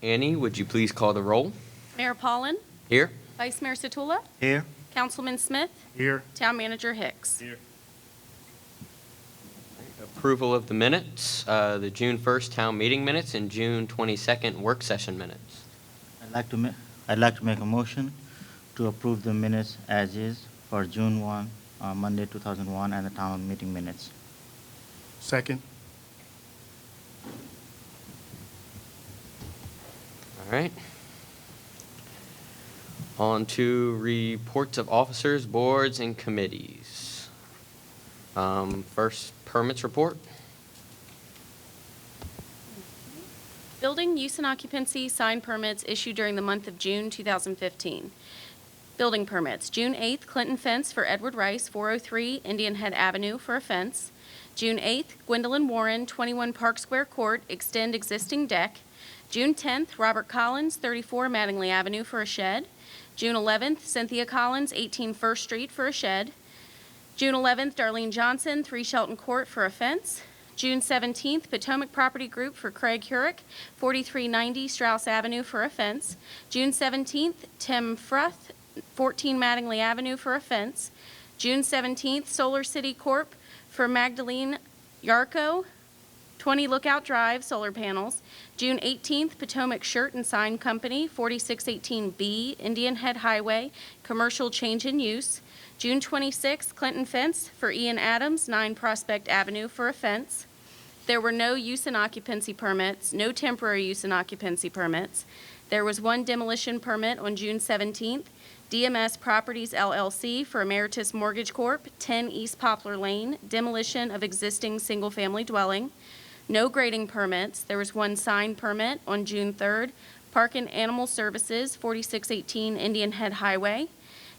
Annie, would you please call the roll? Mayor Pollan, Here. Vice Mayor Satula, Here. Councilman Smith, Here. Town Manager Hicks. Here. Approval of the minutes, the June 1st town meeting minutes and June 22nd work session minutes. I'd like to make a motion to approve the minutes as is for June 1, Monday 2001, and the town meeting minutes. Second. All right. On to reports of officers, boards, and committees. First, permits report. Building use and occupancy sign permits issued during the month of June 2015. Building permits, June 8th, Clinton Fence for Edward Rice, 403 Indian Head Avenue for a fence. June 8th, Gwendolyn Warren, 21 Park Square Court, extend existing deck. June 10th, Robert Collins, 34 Mattingly Avenue for a shed. June 11th, Cynthia Collins, 18 First Street for a shed. June 11th, Darlene Johnson, 3 Shelton Court for a fence. June 17th, Potomac Property Group for Craig Hurick, 4390 Strauss Avenue for a fence. June 17th, Tim Fruth, 14 Mattingly Avenue for a fence. June 17th, Solar City Corp. for Magdalene Yarko, 20 Lookout Drive, solar panels. June 18th, Potomac Shirt and Sign Company, 4618B, Indian Head Highway, commercial change in use. June 26th, Clinton Fence for Ian Adams, 9 Prospect Avenue for a fence. There were no use and occupancy permits, no temporary use and occupancy permits. There was 1 demolition permit on June 17th. DMS Properties LLC for Emeritus Mortgage Corp., 10 East Poplar Lane, demolition of existing single-family dwelling. No grading permits. There was 1 sign permit on June 3rd. Park and Animal Services, 4618 Indian Head Highway.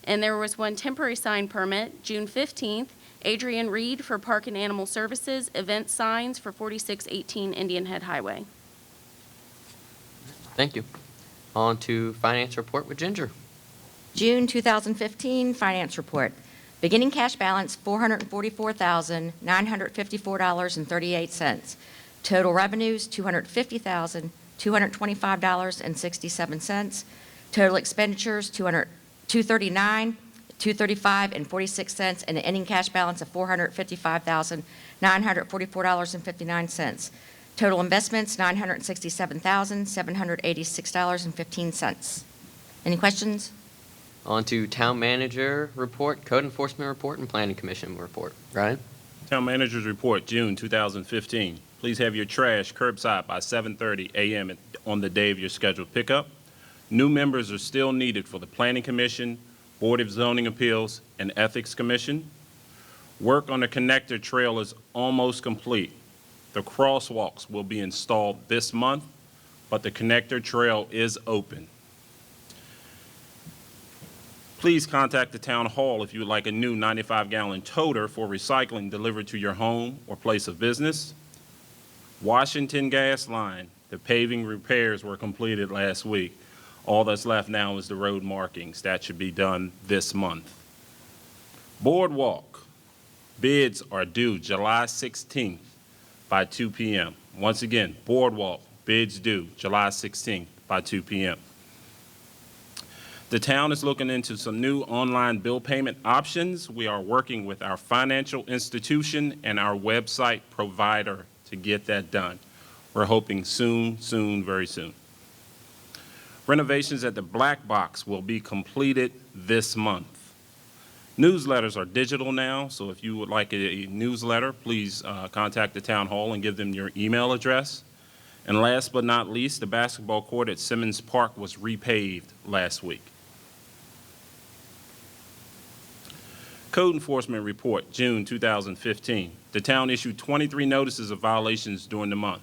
And there was 1 temporary sign permit, June 15th. Adrian Reed for Park and Animal Services, event signs for 4618 Indian Head Highway. Thank you. On to finance report with Ginger. June 2015 finance report. Beginning cash balance, $444,954.38. Total revenues, $250,225.67. Total expenditures, $235,235.46, and an ending cash balance of $455,944.59. Total investments, $967,786.15. Any questions? On to town manager report, code enforcement report, and planning commission report. Ryan? Town Manager's Report, June 2015. Please have your trash curbside by 7:30 a.m. on the day of your scheduled pickup. New members are still needed for the Planning Commission, Board of Zoning Appeals, and Ethics Commission. Work on the connector trail is almost complete. The crosswalks will be installed this month, but the connector trail is open. Please contact the town hall if you would like a new 95-gallon toter for recycling delivered to your home or place of business. Washington Gas Line, the paving repairs were completed last week. All that's left now is the road markings. That should be done this month. Boardwalk, bids are due July 16th by 2 p.m. Once again, Boardwalk, bids due July 16th by 2 p.m. The town is looking into some new online bill payment options. We are working with our financial institution and our website provider to get that done. We're hoping soon, very soon. Renovations at the Black Box will be completed this month. Newsletters are digital now, so if you would like a newsletter, please contact the town hall and give them your email address. And last but not least, the basketball court at Simmons Park was repaved last week. Code Enforcement Report, June 2015. The town issued 23 notices of violations during the month.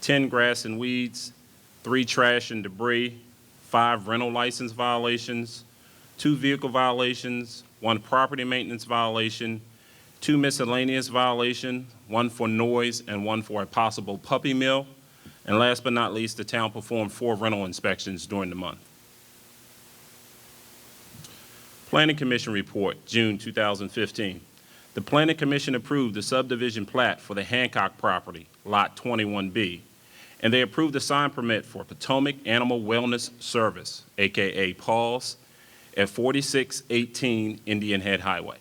10 grass and weeds, 3 trash and debris, 5 rental license violations, 2 vehicle violations, 1 property maintenance violation, 2 miscellaneous violations, 1 for noise and 1 for a possible puppy mill. And last but not least, the town performed 4 rental inspections during the month. Planning Commission Report, June 2015. The Planning Commission approved the subdivision plat for the Hancock property, Lot 21B, And they approved the sign permit for Potomac Animal Wellness Service, AKA PAWS, at 4618 Indian Head Highway.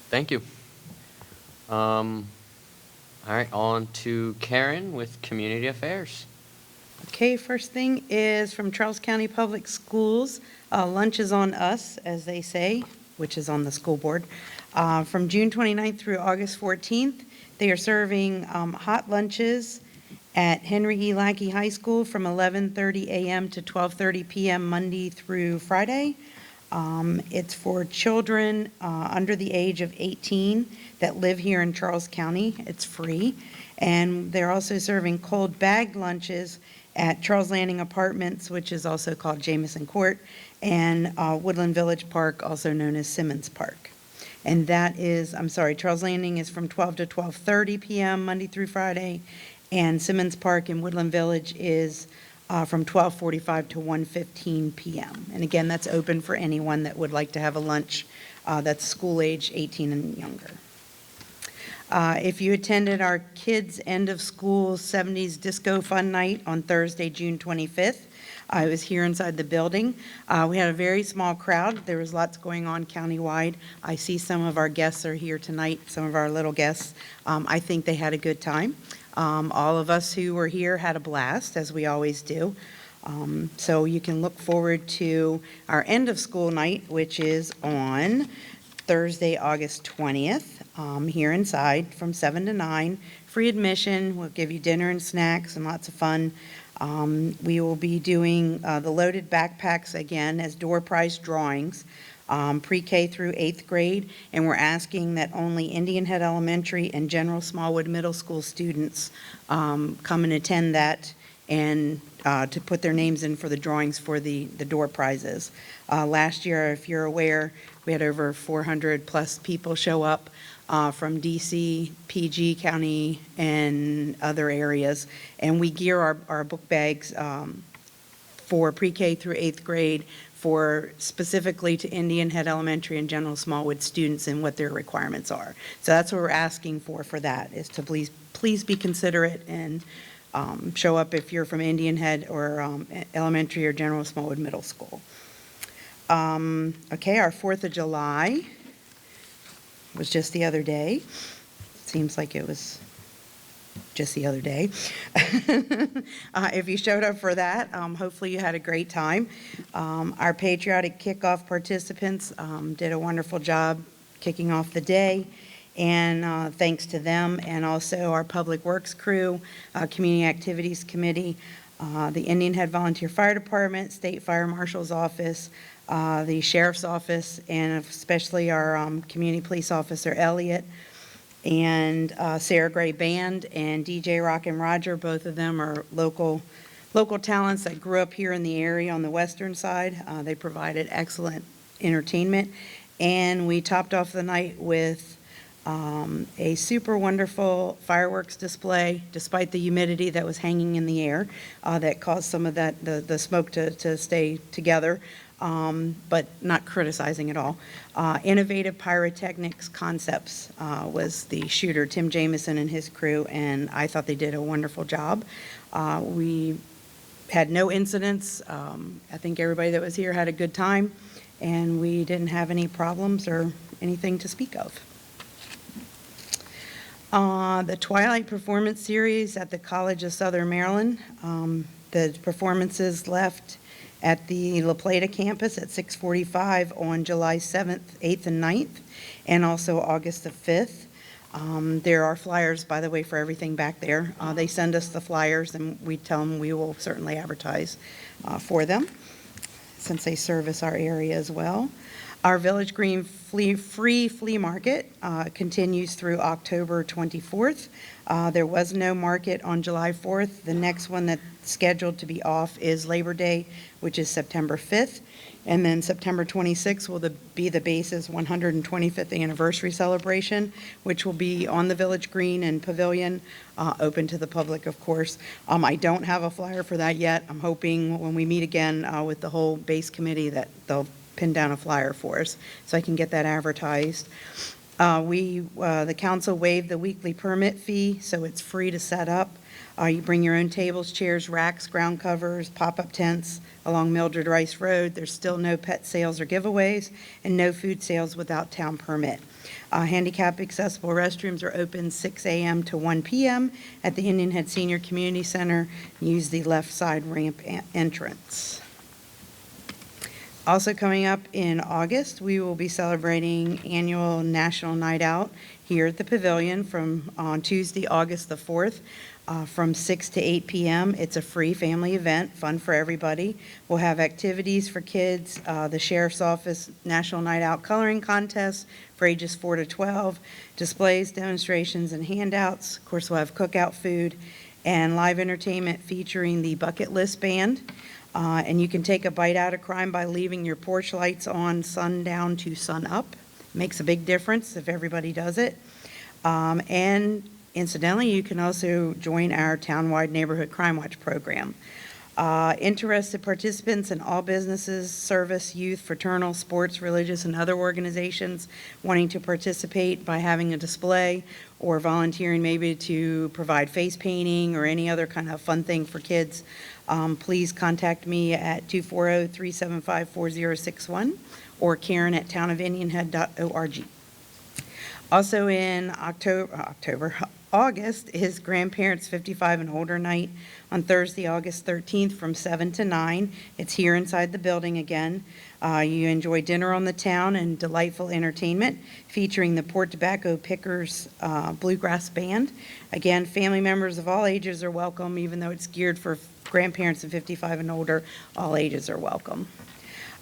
Thank you. All right, on to Karen with Community Affairs. Okay, first thing is from Charles County Public Schools. Lunch is on us, as they say, which is on the school board. From June 29th through August 14th, they are serving hot lunches at Henry E. Lackey High School from 11:30 a.m. to 12:30 p.m. Monday through Friday. It's for children under the age of 18 that live here in Charles County. It's free. And they're also serving cold bagged lunches at Charles Landing Apartments, which is also called Jamison Court, and Woodland Village Park, also known as Simmons Park. And that is, Charles Landing is from 12 to 12:30 p.m. Monday through Friday, and Simmons Park in Woodland Village is from 12:45 to 1:15 p.m. And again, that's open for anyone that would like to have a lunch that's school age 18 and younger. If you attended our kids' end of school 70s disco fun night on Thursday, June 25th, I was here inside the building. We had a very small crowd. There was lots going on countywide. I see some of our guests are here tonight, some of our little guests. I think they had a good time. All of us who were here had a blast, as we always do. So you can look forward to our end of school night, which is on Thursday, August 20th, here inside from 7 to 9. Free admission. We'll give you dinner and snacks and lots of fun. We will be doing the loaded backpacks again as door prize drawings, pre-K through 8th grade, and we're asking that only Indian Head Elementary and General Smallwood Middle School students come and attend that and to put their names in for the drawings for the door prizes. Last year, if you're aware, we had over 400 plus people show up from DC, PG County, and other areas. And we gear our book bags for pre-K through 8th grade for specifically to Indian Head Elementary and General Smallwood students and what their requirements are. So that's what we're asking for that, is to please be considerate and show up if you're from Indian Head or elementary or General Smallwood Middle School. Okay, our 4th of July was just the other day. Seems like it was just the other day. If you showed up for that, hopefully you had a great time. Our patriotic kickoff participants did a wonderful job kicking off the day, and thanks to them, and also our Public Works crew, Community Activities Committee, the Indian Head Volunteer Fire Department, State Fire Marshal's Office, the Sheriff's Office, and especially our Community Police Officer, Elliot, and Sarah Gray Band, and DJ Rock and Roger. Both of them are local talents that grew up here in the area on the western side. They provided excellent entertainment, and we topped off the night with a super wonderful fireworks display, despite the humidity that was hanging in the air that caused some of the smoke to stay together. But not criticizing at all. Innovative Pyrotechnics Concepts was the shooter, Tim Jamison and his crew, and I thought they did a wonderful job. We had no incidents. I think everybody that was here had a good time, and we didn't have any problems or anything to speak of. The Twilight Performance Series at the College of Southern Maryland. The performances left at the La Plata campus at 6:45 on July 7th, 8th, and 9th, and also August the 5th. There are flyers, by the way, for everything back there. They send us the flyers, and we tell them we will certainly advertise for them, since they service our area as well. Our Village Green free flea market continues through October 24th. There was no market on July 4th. The next one that's scheduled to be off is Labor Day, which is September 5th. And then September 26th will be the base's 125th anniversary celebration, which will be on the Village Green and Pavilion, open to the public, of course. I don't have a flyer for that yet. I'm hoping when we meet again with the whole base committee that they'll pin down a flyer for us so I can get that advertised. The council waived the weekly permit fee, so it's free to set up. You bring your own tables, chairs, racks, ground covers, pop-up tents along Mildred Rice Road. There's still no pet sales or giveaways, and no food sales without town permit. Handicap accessible restrooms are open 6 a.m. to 1 p.m. at the Indian Head Senior Community Center. Use the left side ramp entrance. Also coming up in August, we will be celebrating annual National Night Out here at the Pavilion on Tuesday, August the 4th, from 6 to 8 p.m. It's a free family event, fun for everybody. We'll have activities for kids, the Sheriff's Office National Night Out Coloring Contest for ages 4 to 12, displays, demonstrations, and handouts. Of course, we'll have cookout food and live entertainment featuring the Bucket List Band. And you can take a bite out of crime by leaving your porch lights on sundown to sun up. Makes a big difference if everybody does it. And incidentally, you can also join our townwide Neighborhood Crime Watch program. Interested participants in all businesses, service, youth, fraternal, sports, religious, and other organizations wanting to participate by having a display or volunteering maybe to provide face painting or any other kind of fun thing for kids, please contact me at 240-375-4061 or Karen@townofindianhead.org. Also in August is Grandparents 55 and Older Night on Thursday, August 13th from 7 to 9. It's here inside the building again. You enjoy dinner on the town and delightful entertainment featuring the Port Tobacco Pickers Bluegrass Band. Again, family members of all ages are welcome, even though it's geared for grandparents of 55 and older, all ages are welcome.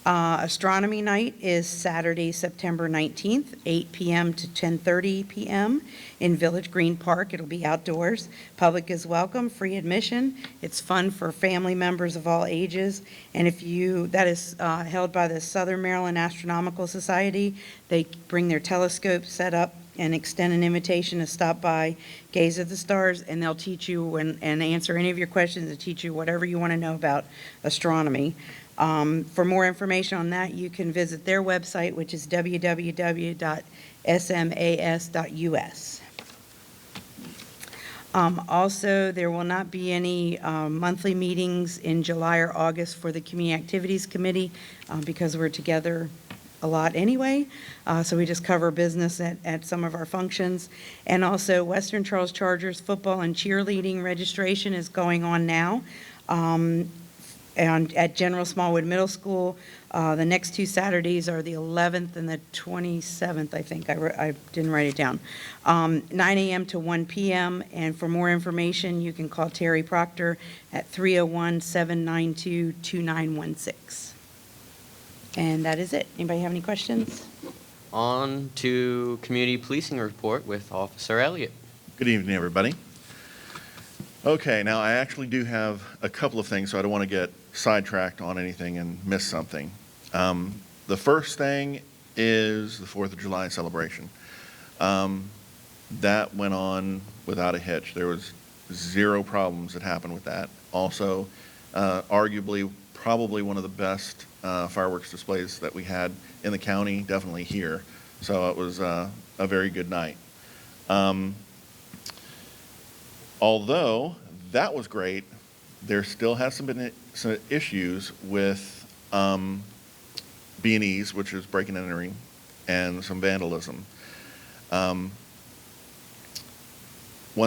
Astronomy night is Saturday, September 19th, 8 p.m. to 10:30 p.m. in Village Green Park. It'll be outdoors. Public is welcome, free admission. It's fun for family members of all ages. And that is held by the Southern Maryland Astronomical Society. They bring their telescopes set up and extend an invitation to stop by, gaze at the stars, and they'll teach you and answer any of your questions and teach you whatever you want to know about astronomy. For more information on that, you can visit their website, which is www.smas.us. Also, there will not be any monthly meetings in July or August for the Community Activities Committee because we're together a lot anyway, so we just cover business at some of our functions. And also, Western Charles Chargers football and cheerleading registration is going on now. And at General Smallwood Middle School, the next two Saturdays are the 11th and the 27th, I think. I didn't write it down. 9 a.m. to 1 p.m. And for more information, you can call Terry Proctor at 301-792-2916. And that is it. Anybody have any questions? On to community policing report with Officer Elliott. Good evening, everybody. Okay, now I actually do have a couple of things, so I don't want to get sidetracked on anything and miss something. The first thing is the 4th of July celebration. That went on without a hitch. There was zero problems that happened with that. Also, arguably, probably one of the best fireworks displays that we had in the county, definitely here. So it was a very good night. Although that was great, there still has been some issues with B&Es, which is breaking and entering, and some vandalism. One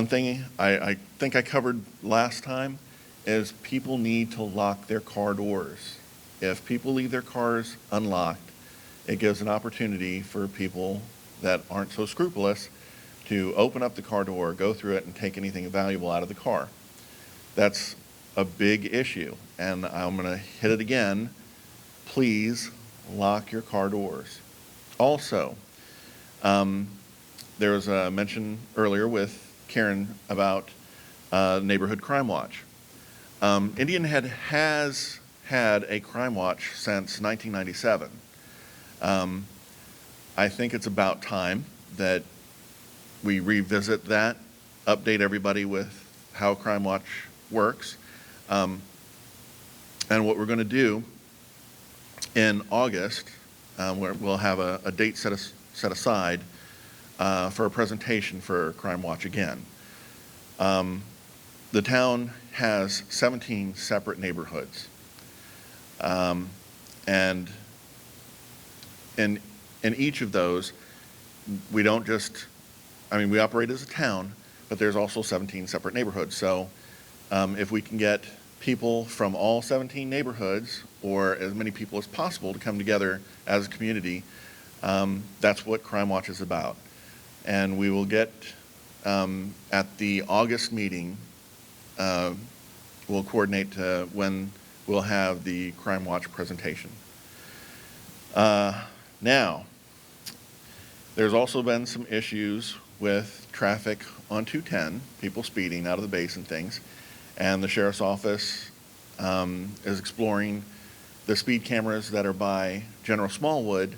thing I think I covered last time is people need to lock their car doors. If people leave their cars unlocked, it gives an opportunity for people that aren't so scrupulous to open up the car door, go through it, and take anything valuable out of the car. That's a big issue, and I'm going to hit it again. Please lock your car doors. Also, there was a mention earlier with Karen about Neighborhood Crime Watch. Indian Head has had a crime watch since 1997. I think it's about time that we revisit that, update everybody with how Crime Watch works. And what we're going to do in August, we'll have a date set aside for a presentation for Crime Watch again. The town has 17 separate neighborhoods. And in each of those, we don't just, we operate as a town, but there's also 17 separate neighborhoods. So if we can get people from all 17 neighborhoods, or as many people as possible, to come together as a community, that's what Crime Watch is about. And we will get, at the August meeting, we'll coordinate when we'll have the Crime Watch presentation. Now, there's also been some issues with traffic on 210, people speeding out of the base and things, and the sheriff's office is exploring the speed cameras that are by General Smallwood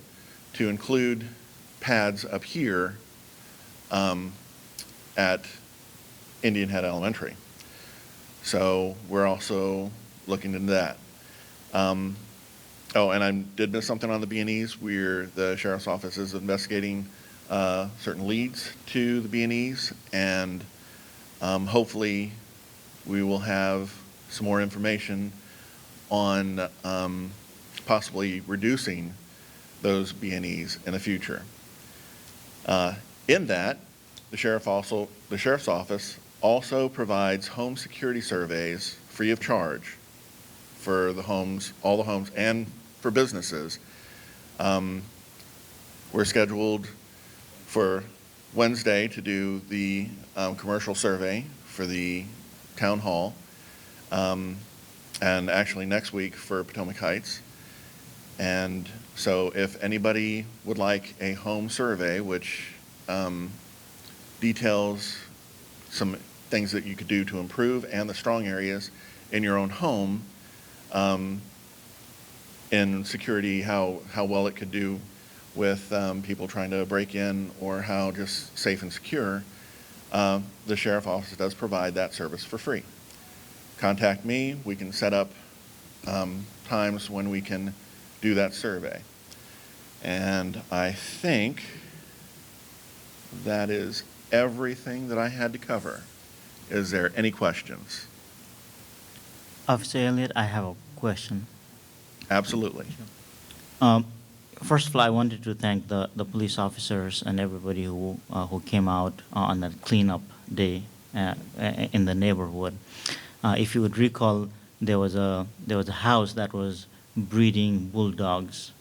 to include pads up here at Indian Head Elementary. So we're also looking into that. Oh, and I did miss something on the B&Es. The sheriff's office is investigating certain leads to the B&Es, and hopefully we will have some more information on possibly reducing those B&Es in the future. In that, the sheriff's office also provides home security surveys free of charge for the homes, all the homes, and for businesses. We're scheduled for Wednesday to do the commercial survey for the town hall, and actually next week for Potomac Heights. And so if anybody would like a home survey, which details some things that you could do to improve and the strong areas in your own home, in security, how well it could do with people trying to break in, or how just safe and secure, the sheriff's office does provide that service for free. Contact me. We can set up times when we can do that survey. And I think that is everything that I had to cover. Is there any questions? Officer Elliott, I have a question. Absolutely. First of all, I wanted to thank the police officers and everybody who came out on that cleanup day in the neighborhood. If you would recall, there was a house that was breeding bulldogs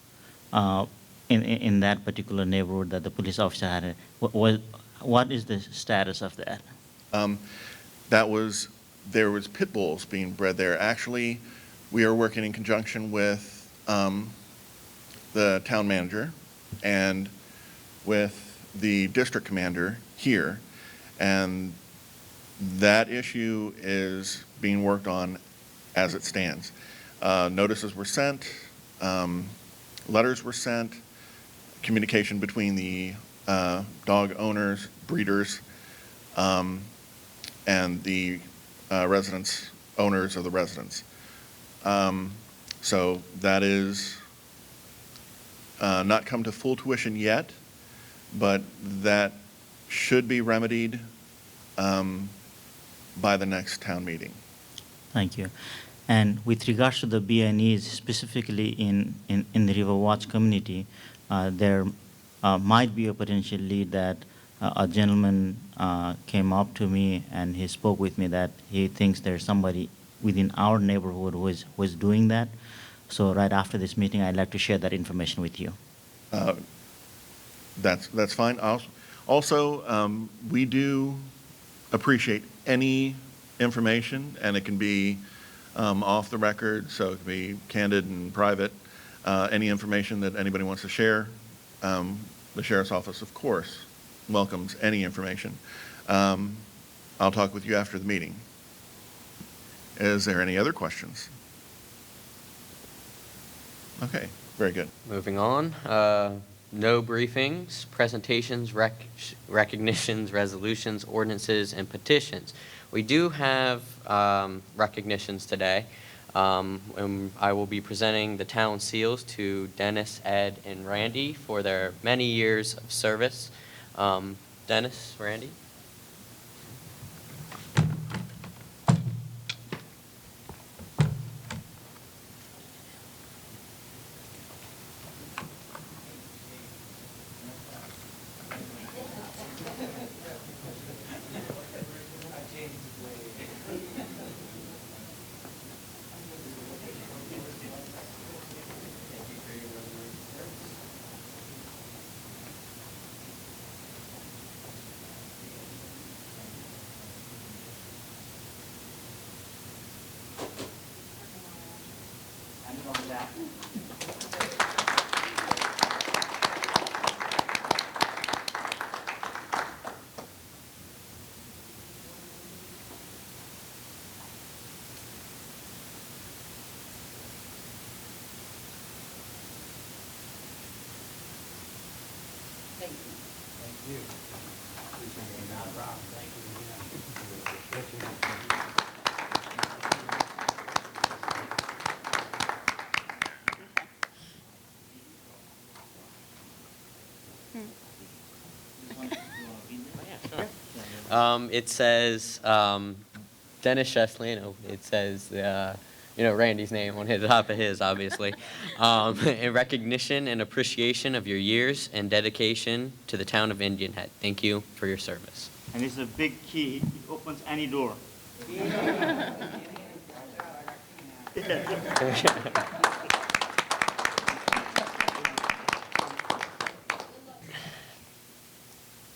in that particular neighborhood that the police officer had. What is the status of that? There was pit bulls being bred there. Actually, we are working in conjunction with the town manager and with the district commander here, and that issue is being worked on as it stands. Notices were sent, letters were sent, communication between the dog owners, breeders, and the residents, owners of the residents. So that is not come to full tuition yet, but that should be remedied by the next town meeting. Thank you. And with regards to the B&Es, specifically in the River Watch community, there might be a potential lead that a gentleman came up to me and he spoke with me that he thinks there's somebody within our neighborhood who is doing that. So right after this meeting, I'd like to share that information with you. That's fine. Also, we do appreciate any information, and it can be off the record, so it can be candid and private. Any information that anybody wants to share, the sheriff's office, of course, welcomes any information. I'll talk with you after the meeting. Is there any other questions? Okay, very good. Moving on, no briefings, presentations, recognitions, resolutions, ordinances, and petitions. We do have recognitions today. And I will be presenting the town seals to Dennis, Ed, and Randy for their many years of service Dennis, Randy? It says, Dennis Cheslino, it says, Randy's name on the top of his, obviously. In recognition and appreciation of your years and dedication to the town of Indian Head. Thank you for your service. And it's a big key. It opens any door.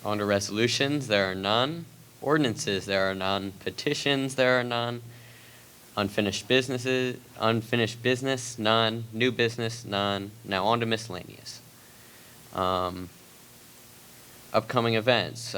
On to resolutions, there are none. Ordinances, there are none. Petitions, there are none. Unfinished business, none. New business, none. Now on to miscellaneous. Upcoming events.